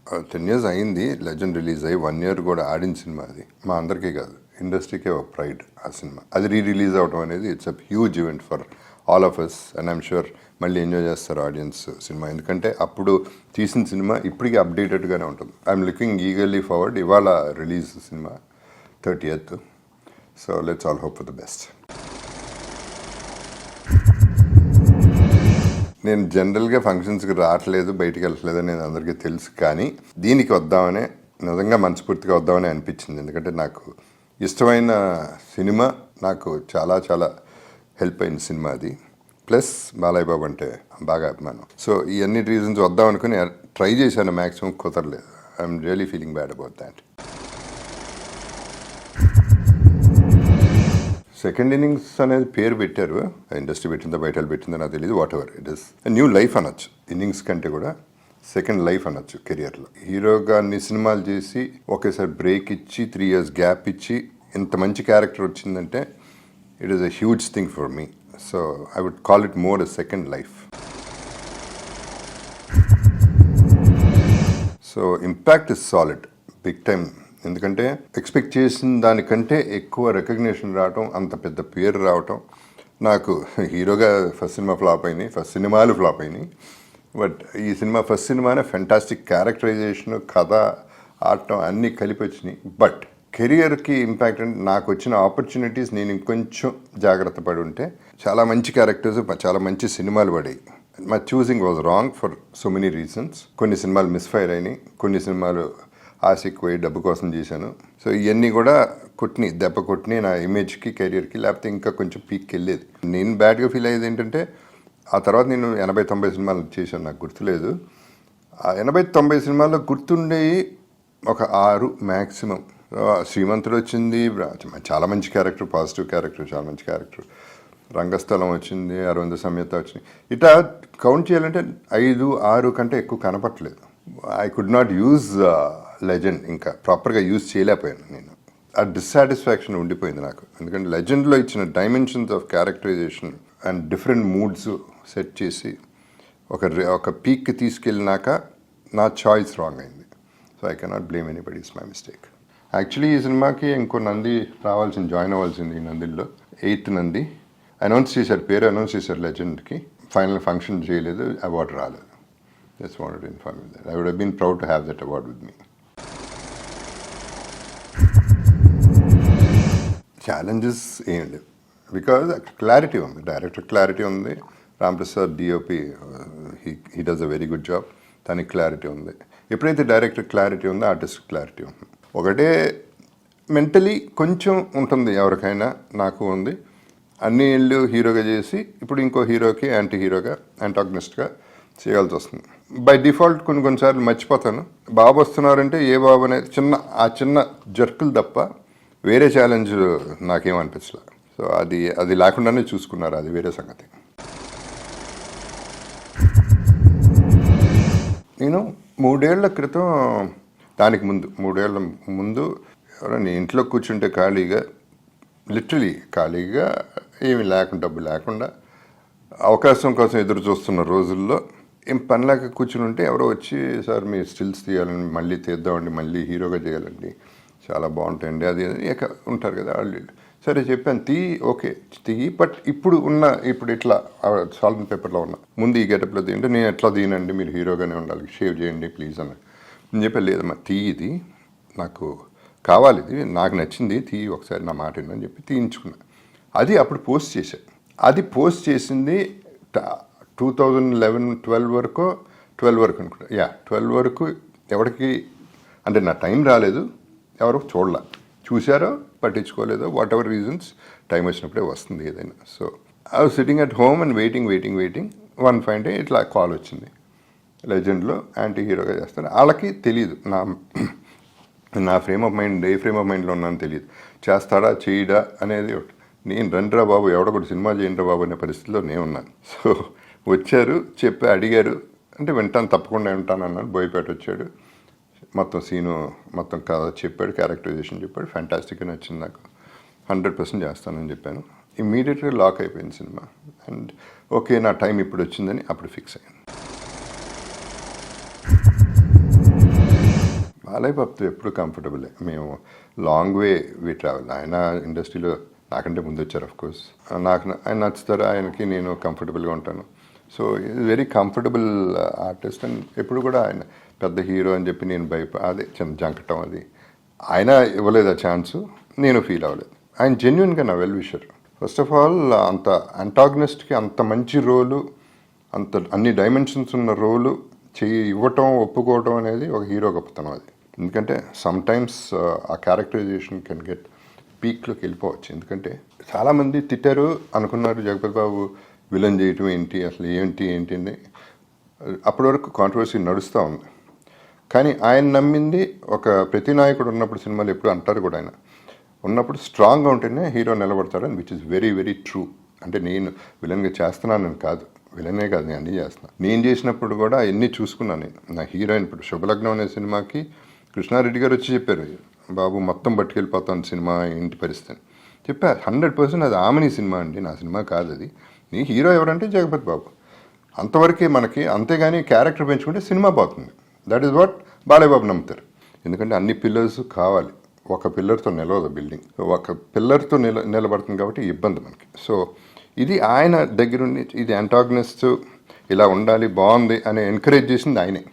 10 years అయింది legend release అయ్యి 1 year కూడా ఆడిన సినిమా అది. మా అందరికీ కాదు, ఇండస్ట్రీకే ఒక ప్రైడ్ ఆ సినిమా. అది రిలీజ్ అవడం అనేది it's a huge event for all of us and I'm sure మళ్ళీ ఎంజాయ్ చేస్తారు ఆడియన్స్ సినిమా. ఎందుకంటే అప్పుడు తీసిన సినిమా ఇప్పటికీ అప్డేటెడ్గానే ఉంటుంది. I'm looking eagerly forward. ఇవాళ రిలీజ్ సినిమా 30th. So let's all hope for the best. నేను జనరల్గా ఫంక్షన్స్కి రావట్లేదు, బయటికి వెళ్ళట్లేదు అనేది అందరికీ తెలుసు. కానీ దీనికి వద్దామనే, నిజంగా మనస్ఫూర్తిగా వద్దామని అనిపించింది. ఎందుకంటే నాకు ఇష్టమైన సినిమా, నాకు చాలా చాలా హెల్ప్ అయిన సినిమా అది. ప్లస్ బాలయ్య బాబు అంటే బాగా అభిమానం. సో ఈ అన్ని రీజన్స్ వద్దాం అనుకుని ట్రై చేశాను, మ్యాక్సిమం కుదరలేదు. I'm really feeling bad about that. Second innings అనేది పేరు పెట్టారు, ఇండస్ట్రీ పెట్టిందో బయట పెట్టిందో నాకు తెలియదు. What ever it is new life అనొచ్చు. ఇన్నింగ్స్ కంటే కూడా సెకండ్ లైఫ్ అనొచ్చు కెరియర్లో. హీరోగా అన్ని సినిమాలు చేసి ఒకేసారి బ్రేక్ ఇచ్చి 3 years గ్యాప్ ఇచ్చి ఇంత మంచి క్యారెక్టర్ వచ్చిందంటే it is a huge thing for me. So I would call it more a second life. So impact is solid, big time. ఎందుకంటే ఎక్స్పెక్ట్ చేసిన దానికంటే ఎక్కువ రికగ్నిషన్ రావటం, అంత పెద్ద పేరు రావటం. నాకు హీరోగా ఫస్ట్ సినిమా ఫ్లాప్ అయినాయి, ఫస్ట్ సినిమాలు ఫ్లాప్ అయినాయి. బట్ ఈ సినిమా ఫస్ట్ సినిమానే ఫెంటాస్టిక్ క్యారెక్టరైజేషన్, కథ, ఆడటం అన్నీ కలిపి వచ్చినాయి. బట్ కెరియర్కి ఇంపాక్ట్ అంటే నాకు వచ్చిన ఆపర్చునిటీస్ నేను ఇంకొంచెం జాగ్రత్త పడి ఉంటే చాలా మంచి క్యారెక్టర్స్, చాలా మంచి సినిమాలు పడాయి. My choosing was wrong for so many reasons. కొన్ని సినిమాలు మిస్ఫైర్ అయినాయి, కొన్ని సినిమాలు ఆశకి పోయి డబ్బు కోసం చేశాను. సో ఇవన్నీ కూడా దెబ్బ కొట్టిని నా ఇమేజ్కి, కెరియర్కి. లేకపోతే ఇంకా కొంచెం పీక్కి వెళ్ళేది. నేను బ్యాడ్గా ఫీల్ అయ్యేది ఏంటంటే ఆ తర్వాత నేను 80-90 సినిమాలు చేశాను, నాకు గుర్తులేదు. ఆ 80-90 సినిమాల్లో గుర్తుండేవి ఒక 6 మ్యాక్సిమం. శ్రీమంతుడు వచ్చింది, చాలా మంచి క్యారెక్టర్, పాజిటివ్ క్యారెక్టర్, చాలా మంచి క్యారెక్టర్. రంగస్థలం వచ్చింది, అరవింద సమేత వచ్చింది. ఇట్లా కౌంట్ చేయాలంటే 5-6 కంటే ఎక్కువ కనపట్లేదు. I could not use legend, ఇంకా ప్రాపర్గా యూజ్ చేయలేకపోయాను నేను. ఆ డిస్సాటిస్ఫాక్షన్ ఉండిపోయింది నాకు. ఎందుకంటే లెజెండ్లో ఇచ్చిన dimensions of characterization and different moods set చేసి ఒక పీక్కి తీసుకెళ్ళినాక నా చాయిస్ రాంగ్ అయింది. So I cannot blame anybody, it's my mistake. Actually ఈ సినిమాకి ఇంకో నంది జాయిన్ అవ్వాల్సింది. ఈ నందిలో 8th నంది అనౌన్స్ చేశారు, పేరు అనౌన్స్ చేశారు లెజెండ్కి. ఫైనల్ ఫంక్షన్ చేయలేదు, అవార్డు రాలేదు. Just wanted to inform you that. I would have been proud to have that award with me. Challenges ఏం లేవు, బికాజ్ క్లారిటీ ఉంది, డైరెక్టర్ క్లారిటీ ఉంది. Ramprasad DOP, he does a very good job. తనకి clarity ఉంది. ఎప్పుడైతే director clarity ఉందో artist clarity ఉంది. ఒకటే మెంటలీ కొంచెం ఉంటుంది ఎవరికైనా, నాకు ఉంది. అన్ని ఏళ్ళు హీరోగా చేసి ఇప్పుడు ఇంకో హీరోకి యాంటాగనిస్ట్గా చేయాల్సి వస్తుంది. బై డిఫాల్ట్ కొన్నిసార్లు మర్చిపోతాను. బాబు వస్తున్నారంటే ఏ బాబు అనేది చిన్న జర్కులు తప్ప వేరే ఛాలెంజ్ నాకేమనిపించలే. సో అది లేకుండానే చూసుకున్నారు, అది వేరే సంగతి. నేను 3 ఏళ్ల క్రితం, దానికి ముందు 3 ఏళ్ల ముందు ఎవరైనా ఇంట్లో కూర్చుంటే ఖాళీగా, లిటరలీ ఖాళీగా, ఏమి లేకుండా, డబ్బు లేకుండా, అవకాశం కోసం ఎదురు చూస్తున్న రోజుల్లో ఏం పని లేక కూర్చుని ఉంటే ఎవరో వచ్చి, సార్ మీ స్టిల్స్ తీయాలండి, మళ్ళీ తీద్దామండి, మళ్ళీ హీరోగా చేయాలండి, చాలా బాగుంటాయండి, అది ఉంటారు కదా వాళ్ళు. సరే చెప్పాను, ఓకే తీయి. బట్ ఇప్పుడు ఇట్లా సాల్ట్ అండ్ పేపర్లో ఉన్నా, ముందు ఈ గెటప్లో తీయండి, నేను ఎట్లా తీయనండి, మీరు హీరోగానే ఉండాలి, షేవ్ చేయండి ప్లీజ్ అని నేను చెప్పాను. లేదమ్మా ఇది నాకు కావాలి, ఇది నాకు నచ్చింది, ఒకసారి నా మాట అని చెప్పి తీయించుకున్నా. అది అప్పుడు పోస్ట్ చేశాను. అది పోస్ట్ చేసింది 2011-12 వరకు అనుకుంటా. 12 వరకు ఎవరికి అంటే నా టైం రాలేదు, ఎవరు చూశారో పట్టించుకోలేదో, వాట్ ఎవర్ రీజన్స్, టైం వచ్చినప్పుడే వస్తుంది ఏదైనా. So I was sitting at home and waiting. One fine day ఇట్లా కాల్ వచ్చింది, లెజెండ్లో యాంటీ హీరోగా చేస్తాను. వాళ్ళకి తెలియదు నా frame of mind, A frame of మైండ్లో ఉన్నానో తెలియదు. చేస్తాడా చేయడా అనేది ఒకటి. నేను రండిరా బాబు, ఎవడొకటి సినిమా చేయండిరా బాబు అనే పరిస్థితిలో నేను ఉన్నాను. సో వచ్చారు, అడిగారు అంటే వింటాను, తప్పకుండా వింటాను అన్నాను. బోయపేట వచ్చాడు, మొత్తం సీను మొత్తం కథ చెప్పాడు, క్యారెక్టరైజేషన్ చెప్పాడు. ఫ్యాంటాస్టిక్గా నచ్చింది నాకు. 100% చేస్తానని చెప్పాను. ఇమ్మీడియట్గా లాక్ అయిపోయింది సినిమా. అండ్ ఓకే, నా టైం ఇప్పుడు వచ్చిందని అప్పుడు ఫిక్స్ అయ్యాను. బాలయ్య బాబుతో ఎప్పుడు కంఫర్టబులే. మేము లాంగ్ వే ట్రావెల్. ఆయన ఇండస్ట్రీలో నాకంటే ముందు వచ్చారు కోర్స్. ఆయన నచ్చుతారు, ఆయనకి నేను కంఫర్టబుల్గా ఉంటాను. సో ఇది వెరీ కంఫర్టబుల్ ఆర్టిస్ట్. అండ్ ఎప్పుడు కూడా ఆయన పెద్ద హీరో అని చెప్పి నేను అదే చిన్న జంకటం అది ఆయన ఇవ్వలేదు ఆ ఛాన్సు, నేను ఫీల్ అవ్వలేదు. ఆయన జెన్యున్గా నా well wisher. First of all అంత అంటాగనిస్ట్కి అంత మంచి రోలు, అంత అన్ని డైమెన్షన్స్ ఉన్న రోలు ఇవ్వటం ఒప్పుకోవటం అనేది ఒక హీరో గొప్పతనం అది. ఎందుకంటే సమ్ టైమ్స్ ఆ క్యారెక్టరైజేషన్ కెన్ గెట్ పీక్లోకి వెళ్ళిపోవచ్చు. ఎందుకంటే చాలామంది తిట్టారు అనుకున్నారు జగపతి బాబు విలన్ చేయటం ఏంటి, అసలు ఏంటి అని అప్పటి వరకు కాంట్రవర్సీ నడుస్తూ ఉంది. కానీ ఆయన నమ్మింది ఒక ప్రతి నాయకుడు ఉన్నప్పుడు సినిమాలు ఎప్పుడు అంటారు కూడా, ఆయన ఉన్నప్పుడు స్ట్రాంగ్గా ఉంటేనే హీరో నిలబడతాడని, which is very very true. అంటే నేను విలన్గా చేస్తున్నానని కాదు, విలనే కాదు, నేను అన్నీ చేస్తున్నాను. నేను చేసినప్పుడు కూడా ఎన్ని చూసుకున్నాను నేను. నా హీరోయిన్ ఇప్పుడు శుభలగ్నం అనే సినిమాకి కృష్ణారెడ్డి గారు వచ్చి చెప్పారు, బాబు మొత్తం పట్టుకెళ్ళిపోతాను సినిమా ఇంటి పరిస్థితి చెప్పారు. 100% అది ఆమెని సినిమా అండి, నా సినిమా కాదు అది. నీ హీరో ఎవరంటే జగపతి బాబు, అంతవరకే మనకి. అంతేగాని క్యారెక్టర్ పెంచుకుంటే సినిమా పోతుంది. That is what Balayya Babu నమ్ముతారు. ఎందుకంటే అన్ని పిల్లర్స్ కావాలి, ఒక పిల్లర్తో నిలవదు బిల్డింగ్, ఒక పిల్లర్తో నిలబడుతుంది కాబట్టి ఇబ్బంది మనకి. సో ఇది ఆయన దగ్గరుండి ఇది యాంటాగనిస్ట్ ఇలా ఉండాలి బాగుంది అని ఎంకరేజ్ చేసింది ఆయనే.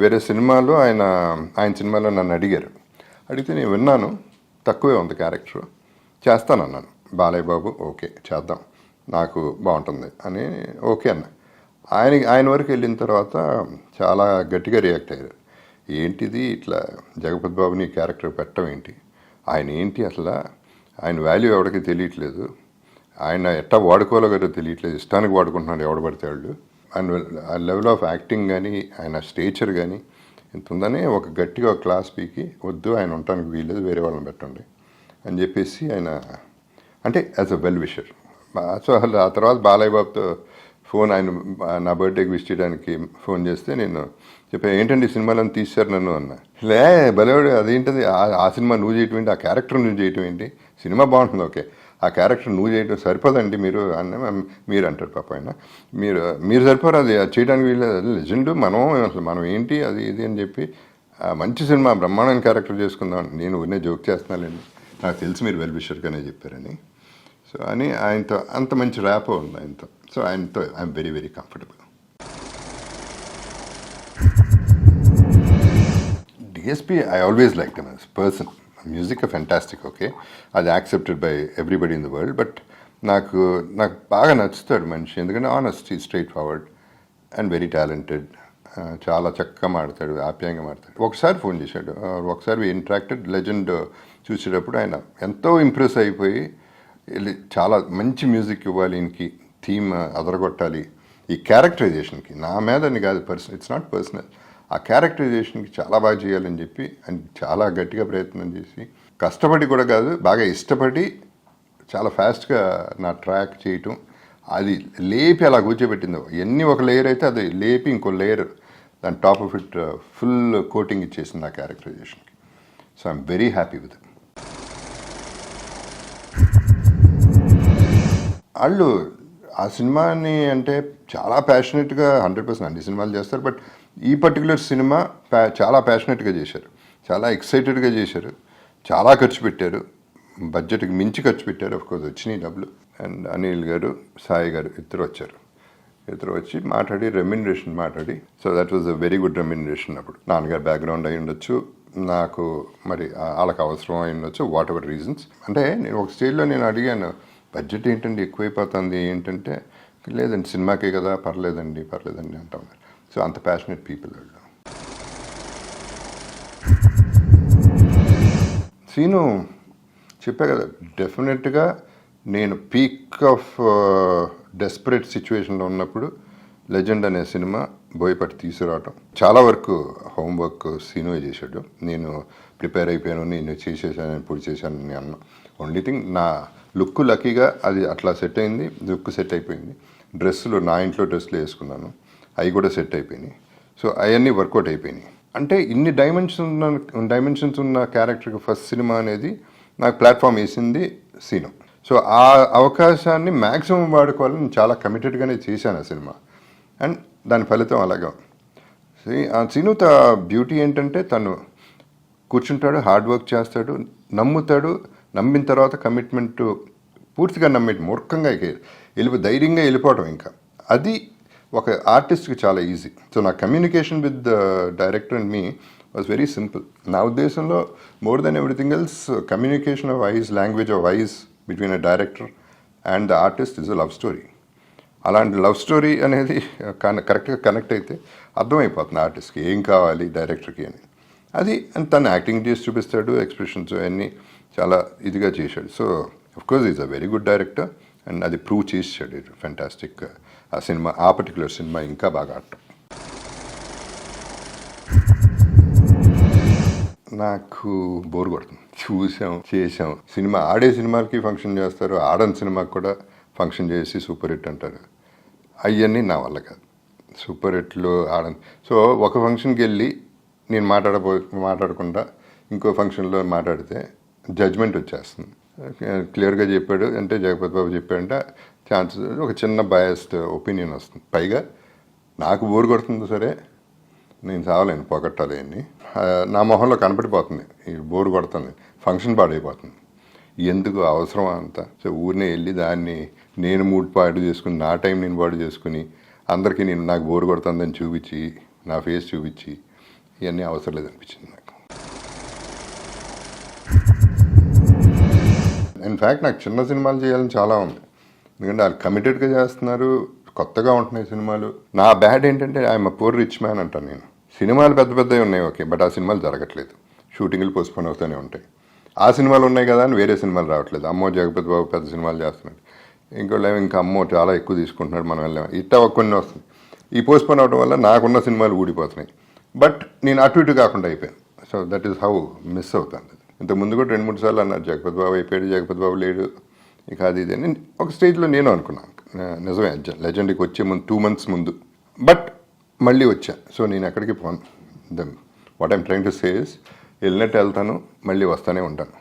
వేరే సినిమాలో ఆయన సినిమాలో నన్ను అడిగితే నేను విన్నాను, తక్కువే ఉంది క్యారెక్టర్, చేస్తానన్నాను. బాలయ్య బాబు ఓకే చేద్దాం, నాకు బాగుంటుంది అని ఓకే అన్న. ఆయన వరకు వెళ్ళిన తర్వాత చాలా గట్టిగా రియాక్ట్ అయ్యారు. ఏంటిది ఇట్లా జగపతి బాబుని క్యారెక్టర్ పెట్టడం ఏంటి, ఆయన ఏంటి అసలు, ఆయన వాల్యూ ఎవరికి తెలియట్లేదు, ఆయన ఎట్టా వాడుకోవాలో కదా తెలియట్లేదు, ఇష్టానికి వాడుకుంటున్నాడు ఎవడు పడితే వాళ్ళు. ఆయన లెవెల్ ఆఫ్ యాక్టింగ్ కానీ ఆయన స్టేచర్ కానీ ఎంత ఉందని ఒక గట్టిగా ఒక క్లాస్ పీకి వద్దు, ఆయన ఉండటానికి వీలేదు, వేరే వాళ్ళని పెట్టండి అని చెప్పేసి ఆయన అంటే as a well wisher. So అసలు ఆ తర్వాత బాలయ్య బాబుతో ఫోన్, ఆయన నా బర్త్డేకి విష్ చేయడానికి ఫోన్ చేస్తే నేను చెప్పాను, ఏంటండి సినిమాలను తీశారు నన్ను అన్న. బలేవాడు, అదేంటది ఆ సినిమా నువ్వు చేయటం ఏంటి, ఆ క్యారెక్టర్ నువ్వు చేయటం ఏంటి, సినిమా బాగుంటుంది ఓకే, ఆ క్యారెక్టర్ నువ్వు చేయటం సరిపోదండి మీరు అన్న. మీరు అంటారు పాప ఆయన, మీరు సరిపోరు, అది చేయడానికి వీళ్ళది, అది లెజెండ్, మనం ఏంటి అది ఇది అని చెప్పి మంచి సినిమా బ్రహ్మాండమైన క్యారెక్టర్ చేసుకుందాం. నేను ఉన్నే జోక్ చేస్తున్నానండి, నాకు తెలిసి మీరు వెల్ విషర్గానే చెప్పారని. సో అని ఆయనతో అంత మంచి ర్యాప్ ఉంది ఆయనతో. సో ఆయనతో I'm very very comfortable. DSP I always like them as person. Music fantastic okay, అది accepted by everybody in the world. But నాకు బాగా నచ్చుతాడు మనిషి, ఎందుకంటే honest, straight forward and very talented. చాలా చక్కగా మాడతాడు, ఆప్యాయంగా మాడతాడు. ఒకసారి ఫోన్ చేశాడు, ఒకసారి ఇంటరాక్టెడ్. లెజెండ్ చూసేటప్పుడు ఆయన ఎంతో ఇంప్రెస్ అయిపోయి చాలా మంచి మ్యూజిక్ ఇవ్వాలి, ఈయనకి థీమ్ అదరగొట్టాలి, ఈ క్యారెక్టరైజేషన్కి నా మీద అని కాదు, ఇట్స్ నాట్ పర్సనల్, ఆ క్యారెక్టరైజేషన్కి చాలా బాగా చేయాలని చెప్పి ఆయన చాలా గట్టిగా ప్రయత్నం చేసి, కష్టపడి కూడా కాదు బాగా ఇష్టపడి చాలా ఫాస్ట్గా నా ట్రాక్ చేయటం, అది లేపి అలా కూర్చోబెట్టింది. ఎన్ని ఒక లేయర్ అయితే అది లేపి ఇంకో లేయర్ దాని top of it full coating ఇచ్చేసింది ఆ క్యారెక్టరైజేషన్కి. So I'm very happy with it. వాళ్ళు ఆ సినిమాని అంటే చాలా ప్యాషనెట్గా 100% అన్ని సినిమాలు చేస్తారు, బట్ ఈ పర్టికులర్ సినిమా చాలా ప్యాషనెట్గా చేశారు, చాలా ఎక్సైటెడ్గా చేశారు, చాలా ఖర్చు పెట్టారు, బడ్జెట్కి మించి ఖర్చు పెట్టారు. ఆఫ్కోర్స్ వచ్చినాయి డబ్బులు. అండ్ అనిల్ గారు, సాయి గారు ఇద్దరు వచ్చి మాట్లాడి రెమ్యునరేషన్ మాట్లాడి, so that was a very good remuneration. అప్పుడు నాన్నగారు బ్యాక్గ్రౌండ్ అయి ఉండొచ్చు, నాకు మరి వాళ్ళకి అవసరం అయి ఉండొచ్చు, వాట్ ఎవర్ రీజన్స్. అంటే నేను ఒక స్టేజ్లో నేను అడిగాను, బడ్జెట్ ఏంటండి ఎక్కువైపోతుంది ఏంటంటే, లేదండి సినిమాకే కదా పర్లేదండి అంటా ఉన్నారు. సో అంత ప్యాషనెట్ పీపుల్ వాళ్ళు. సీను చెప్పా కదా, డెఫినెట్గా నేను పీక్ ఆఫ్ డెస్పరేట్ సిచ్యువేషన్లో ఉన్నప్పుడు లెజెండ్ అనే సినిమా బోయపాటి తీసుకురావటం, చాలా వరకు హోంవర్క్ సీను చేశాడు. నేను ప్రిపేర్ అయిపోయాను, నేను చేసేసాను, ఇప్పుడు చేశాను అన్న. ఓన్లీ థింగ్ నా లుక్ లక్కీగా అది అట్లా సెట్ అయింది, లుక్ సెట్ అయిపోయింది. డ్రెస్సులు నా ఇంట్లో డ్రెస్సులు వేసుకున్నాను, అవి కూడా సెట్ అయిపోయినాయి. సో అవన్నీ వర్కౌట్ అయిపోయినాయి. అంటే ఇన్ని డైమెన్షన్స్ ఉన్న క్యారెక్టర్కి ఫస్ట్ సినిమా అనేది నాకు ప్లాట్ఫామ్ వేసింది సీను. సో ఆ అవకాశాన్ని మ్యాక్సిమం వాడుకోవాలని చాలా కమిటెడ్గానే చేశాను ఆ సినిమా. అండ్ దాని ఫలితం అలాగా. ఆ సీను బ్యూటీ ఏంటంటే తను కూర్చుంటాడు, హార్డ్ వర్క్ చేస్తాడు, నమ్ముతాడు, నమ్మిన తర్వాత కమిట్మెంట్ పూర్తిగా మూర్ఖంగా ధైర్యంగా వెళ్ళిపోవటం. ఇంకా అది ఒక ఆర్టిస్ట్కి చాలా ఈజీ. సో నా communication with the director and me was very simple. నా ఉద్దేశంలో more than everything else communication of voice, language of voice between a director and the artist is a love story. అలాంటి love story అనేది కరెక్ట్గా connect అయితే అర్థమైపోతుంది ఆర్టిస్ట్కి ఏం కావాలి డైరెక్టర్కి అని. అది తను యాక్టింగ్ చేసి చూపిస్తాడు, ఎక్స్ప్రెషన్స్ అన్నీ చాలా ఇదిగా చేశాడు. So of course is a very good director and అది ప్రూవ్ చేసాడు. ఫ్యాంటాస్టిక్. ఆ సినిమా, ఆ పర్టికులర్ సినిమా ఇంకా బాగా ఆడటం. నాకు బోర్ కొడుతుంది. చూసాం, చేసాం. సినిమా ఆడే సినిమాలకి ఫంక్షన్ చేస్తారు, ఆడని సినిమాకి కూడా ఫంక్షన్ చేసి సూపర్ హిట్ అంటారు. అవన్నీ నా వల్ల కాదు. సూపర్ హిట్లు ఆడని. సో ఒక ఫంక్షన్కి వెళ్ళి నేను మాట్లాడకుండా ఇంకో ఫంక్షన్లో మాట్లాడితే జడ్జ్మెంట్ వచ్చేస్తుంది. క్లియర్గా చెప్పాడు అంటే, జగపతి బాబు చెప్పాడంటే ఛాన్సెస్ ఒక చిన్న బయాస్డ్ ఒపీనియన్ వస్తుంది. పైగా నాకు బోర్ కొడుతుంది, సరే నేను చావలేను, పొగట్టాలి అని నా మొహంలో కనపడిపోతుంది. ఈ బోర్ కొడుతుంది, ఫంక్షన్ పాడైపోతుంది. ఎందుకు అవసరం అంతా? సో ఊరినే వెళ్ళి దాన్ని నేను మూడ్ పాడు చేసుకుని, నా టైం నేను పాడు చేసుకుని, అందరికీ నాకు బోర్ కొడుతుందని చూపించి, నా ఫేస్ చూపించి, ఇవన్నీ అవసరం లేదనిపించింది నాకు. ఇన్ఫ్యాక్ట్ నాకు చిన్న సినిమాలు చేయాలని చాలా ఉంది. ఎందుకంటే వాళ్ళు కమిటెడ్గా చేస్తున్నారు, కొత్తగా ఉంటున్నాయి సినిమాలు. నా బ్యాడ్ ఏంటంటే I'm a poor rich man అంటాను నేను. సినిమాలు పెద్ద పెద్దవి ఉన్నాయి, ఓకే, బట్ ఆ సినిమాలు జరగట్లేదు. షూటింగ్లు పోస్ట్పోన్ అవుతూనే ఉంటాయి. ఆ సినిమాలు ఉన్నాయి కదా అని వేరే సినిమాలు రావట్లేదు. అమ్మో జగపతి బాబు పెద్ద సినిమాలు చేస్తున్నాడు, ఇంకోళ్ళు ఇంకా అమ్మో చాలా ఎక్కువ తీసుకుంటున్నాడు, మనం వెళ్ళాము, ఇట్లా కొన్ని వస్తుంది. ఈ పోస్ట్పోన్ అవడం వల్ల నాకున్న సినిమాలు ఊడిపోతున్నాయి. బట్ నేను అటు ఇటు కాకుండా అయిపోయాను. So that is how miss అవుతాను. ఇంతకుముందు కూడా 2-3 సార్లు అన్నారు జగపతి బాబు అయిపోయాడు, జగపతి బాబు లేడు, ఇక అది ఇది అని ఒక స్టేజ్లో నేను అనుకున్నాను. నిజమే, లెజెండ్కి వచ్చే ముందు 2 months ముందు. బట్ మళ్ళీ వచ్చా. సో నేను ఎక్కడికి పోను. What I'm trying to say is, వెళ్ళినట్టు వెళ్తాను, మళ్ళీ వస్తూనే ఉంటాను.